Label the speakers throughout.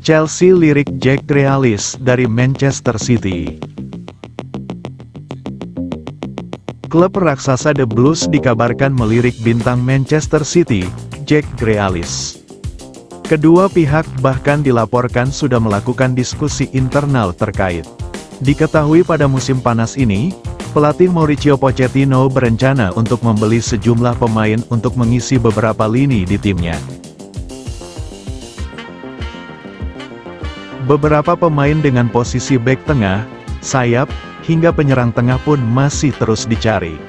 Speaker 1: Chelsea lirik Jack Grealish dari Manchester City. Klub raksasa The Blues dikabarkan melirik bintang Manchester City, Jack Grealish. Kedua pihak bahkan dilaporkan sudah melakukan diskusi internal terkait. Diketahui pada musim panas ini, pelatih Mauricio Pochettino berencana untuk membeli sejumlah pemain untuk mengisi beberapa lini di timnya. Beberapa pemain dengan posisi bek tengah, sayap, hingga penyerang tengah pun masih terus dicari.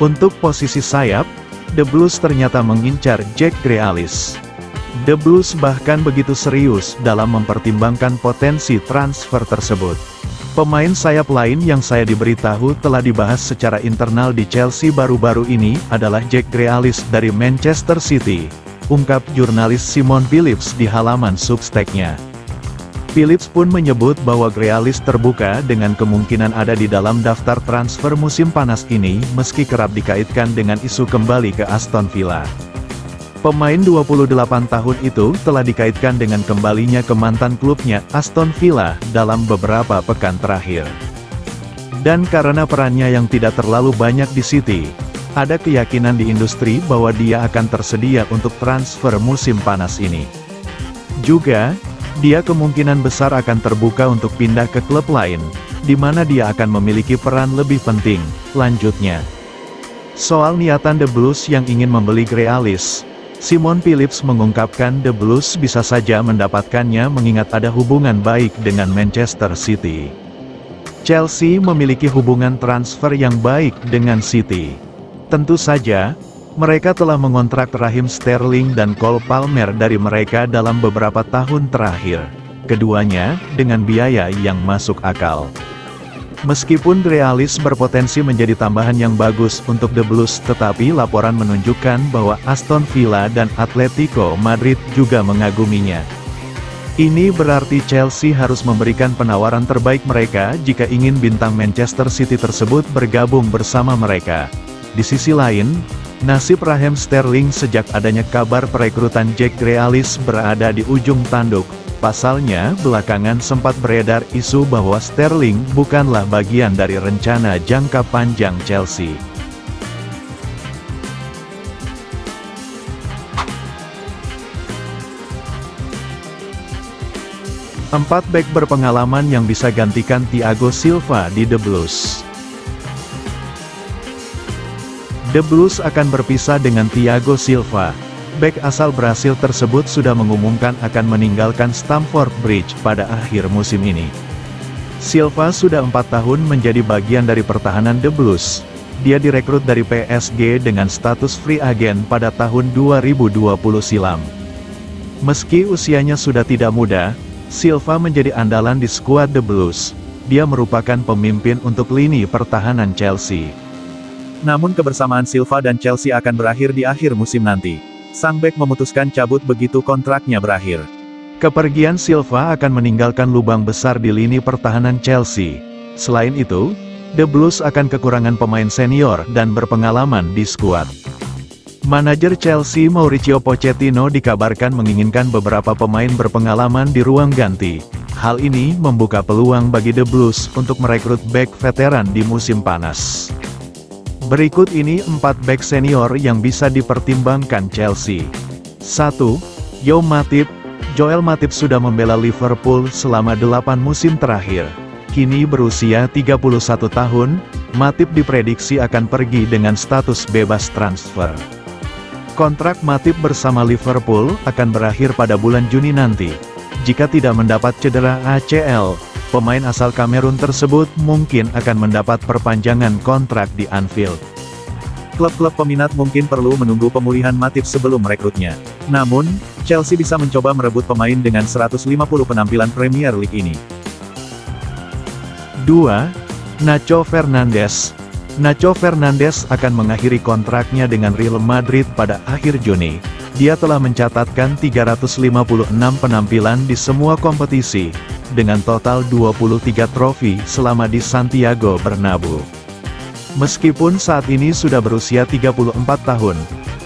Speaker 1: Untuk posisi sayap, The Blues ternyata mengincar Jack Grealish. The Blues bahkan begitu serius dalam mempertimbangkan potensi transfer tersebut. Pemain sayap lain yang saya diberitahu telah dibahas secara internal di Chelsea baru-baru ini adalah Jack Grealish dari Manchester City, ungkap jurnalis Simon Phillips di halaman Substack-nya. Phillips pun menyebut bahwa Grealish terbuka dengan kemungkinan ada di dalam daftar transfer musim panas ini meski kerap dikaitkan dengan isu kembali ke Aston Villa. Pemain 28 tahun itu telah dikaitkan dengan kembalinya ke mantan klubnya Aston Villa dalam beberapa pekan terakhir. Dan karena perannya yang tidak terlalu banyak di City, ada keyakinan di industri bahwa dia akan tersedia untuk transfer musim panas ini. Juga, dia kemungkinan besar akan terbuka untuk pindah ke klub lain, di mana dia akan memiliki peran lebih penting, lanjutnya. Soal niatan The Blues yang ingin membeli Grealish, Simon Phillips mengungkapkan The Blues bisa saja mendapatkannya mengingat ada hubungan baik dengan Manchester City. Chelsea memiliki hubungan transfer yang baik dengan City. Tentu saja, mereka telah mengontrak Raheem Sterling dan Cole Palmer dari mereka dalam beberapa tahun terakhir, keduanya dengan biaya yang masuk akal. Meskipun Grealish berpotensi menjadi tambahan yang bagus untuk The Blues, tetapi laporan menunjukkan bahwa Aston Villa dan Atletico Madrid juga mengaguminya. Ini berarti Chelsea harus memberikan penawaran terbaik mereka jika ingin bintang Manchester City tersebut bergabung bersama mereka. Di sisi lain, nasib Raheem Sterling sejak adanya kabar perekrutan Jack Grealish berada di ujung tanduk. Pasalnya, belakangan sempat beredar isu bahwa Sterling bukanlah bagian dari rencana jangka panjang Chelsea. Empat bek berpengalaman yang bisa gantikan Thiago Silva di The Blues. The Blues akan berpisah dengan Thiago Silva. Bek asal Brasil tersebut sudah mengumumkan akan meninggalkan Stamford Bridge pada akhir musim ini. Silva sudah 4 tahun menjadi bagian dari pertahanan The Blues. Dia direkrut dari PSG dengan status free agent pada tahun 2020 silam. Meski usianya sudah tidak muda, Silva menjadi andalan di skuad The Blues. Dia merupakan pemimpin untuk lini pertahanan Chelsea. Namun kebersamaan Silva dan Chelsea akan berakhir di akhir musim nanti. Sang bek memutuskan cabut begitu kontraknya berakhir. Kepergian Silva akan meninggalkan lubang besar di lini pertahanan Chelsea. Selain itu, The Blues akan kekurangan pemain senior dan berpengalaman di skuad. Manajer Chelsea Mauricio Pochettino dikabarkan menginginkan beberapa pemain berpengalaman di ruang ganti. Hal ini membuka peluang bagi The Blues untuk merekrut bek veteran di musim panas. Berikut ini 4 bek senior yang bisa dipertimbangkan Chelsea. 1. Joel Matip sudah membela Liverpool selama 8 musim terakhir. Kini berusia 31 tahun, Matip diprediksi akan pergi dengan status bebas transfer. Kontrak Matip bersama Liverpool akan berakhir pada bulan Juni nanti. Jika tidak mendapat cedera ACL, pemain asal Kamerun tersebut mungkin akan mendapat perpanjangan kontrak di Anfield. Klub-klub peminat mungkin perlu menunggu pemulihan Matip sebelum merekrutnya. Namun, Chelsea bisa mencoba merebut pemain dengan 150 penampilan Premier League ini. 2. Nacho Fernandes. Nacho Fernandes akan mengakhiri kontraknya dengan Real Madrid pada akhir Juni. Dia telah mencatatkan 356 penampilan di semua kompetisi, dengan total 23 trofi selama di Santiago Bernabeu. Meskipun saat ini sudah berusia 34 tahun,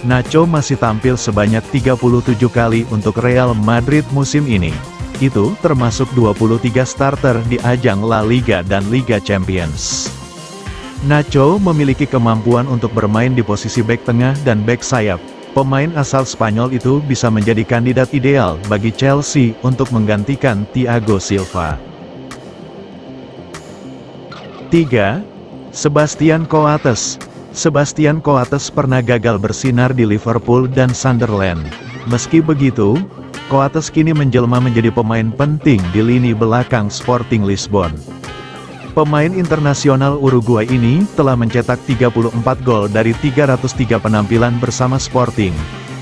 Speaker 1: Nacho masih tampil sebanyak 37 kali untuk Real Madrid musim ini. Itu termasuk 23 starter di ajang La Liga dan Liga Champions. Nacho memiliki kemampuan untuk bermain di posisi bek tengah dan bek sayap. Pemain asal Spanyol itu bisa menjadi kandidat ideal bagi Chelsea untuk menggantikan Thiago Silva. 3. Sebastian Coates. Sebastian Coates pernah gagal bersinar di Liverpool dan Sunderland. Meski begitu, Coates kini menjelma menjadi pemain penting di lini belakang Sporting Lisbon. Pemain internasional Uruguay ini telah mencetak 34 gol dari 303 penampilan bersama Sporting.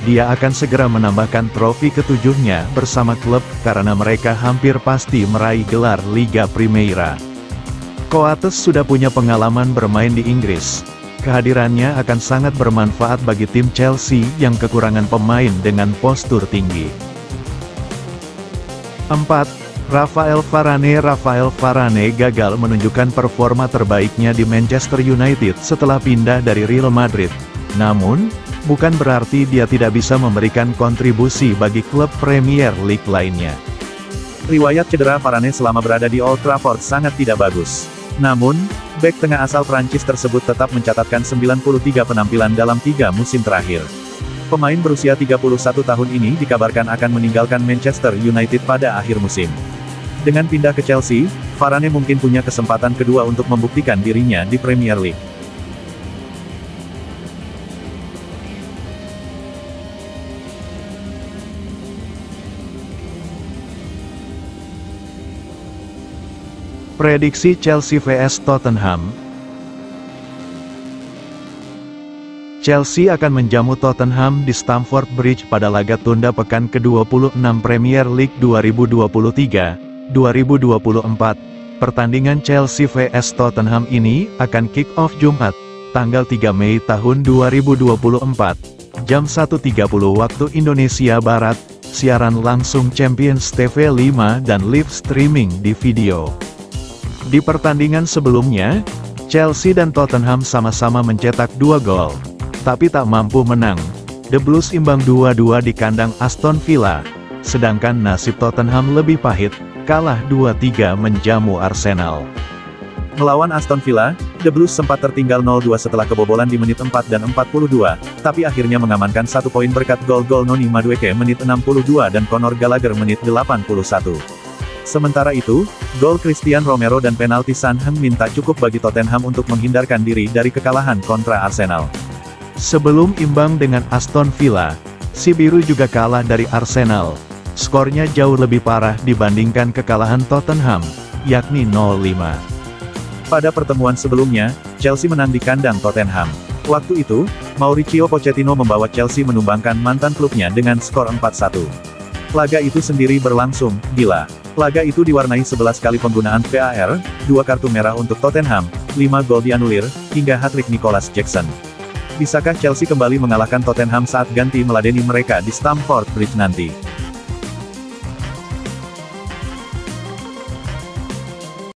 Speaker 1: Dia akan segera menambahkan trofi ketujuhnya bersama klub karena mereka hampir pasti meraih gelar Liga Primeira. Coates sudah punya pengalaman bermain di Inggris. Kehadirannya akan sangat bermanfaat bagi tim Chelsea yang kekurangan pemain dengan postur tinggi. 4. Rafael Varane. Rafael Varane gagal menunjukkan performa terbaiknya di Manchester United setelah pindah dari Real Madrid. Namun, bukan berarti dia tidak bisa memberikan kontribusi bagi klub Premier League lainnya. Riwayat cedera Varane selama berada di Old Trafford sangat tidak bagus. Namun, bek tengah asal Prancis tersebut tetap mencatatkan 93 penampilan dalam 3 musim terakhir. Pemain berusia 31 tahun ini dikabarkan akan meninggalkan Manchester United pada akhir musim. Dengan pindah ke Chelsea, Varane mungkin punya kesempatan kedua untuk membuktikan dirinya di Premier League. Prediksi Chelsea vs Tottenham. Chelsea akan menjamu Tottenham di Stamford Bridge pada laga tunda pekan ke-26 Premier League 2023-2024. Pertandingan Chelsea vs Tottenham ini akan kick-off Jumat, tanggal 3 Mei tahun 2024, jam 1.30 waktu Indonesia Barat, siaran langsung Champions TV 5 dan live streaming di video. Di pertandingan sebelumnya, Chelsea dan Tottenham sama-sama mencetak 2 gol, tapi tak mampu menang. The Blues imbang 2-2 di kandang Aston Villa, sedangkan nasib Tottenham lebih pahit, kalah 2-3 menjamu Arsenal. Melawan Aston Villa, The Blues sempat tertinggal 0-2 setelah kebobolan di menit 4 dan 42, tapi akhirnya mengamankan 1 poin berkat gol-gol Noni Madueke menit 62 dan Conor Gallagher menit 81. Sementara itu, gol Christian Romero dan penalti Son Heung-min tak cukup bagi Tottenham untuk menghindarkan diri dari kekalahan kontra Arsenal. Sebelum imbang dengan Aston Villa, si biru juga kalah dari Arsenal. Skornya jauh lebih parah dibandingkan kekalahan Tottenham, yakni 0-5. Pada pertemuan sebelumnya, Chelsea menang di kandang Tottenham. Waktu itu, Mauricio Pochettino membawa Chelsea menumbangkan mantan klubnya dengan skor 4-1. Laga itu sendiri berlangsung gila. Laga itu diwarnai 11 kali penggunaan VAR, 2 kartu merah untuk Tottenham, 5 gol dianulir, hingga hat-trick Nicholas Jackson. Bisakah Chelsea kembali mengalahkan Tottenham saat ganti meladeni mereka di Stamford Bridge nanti?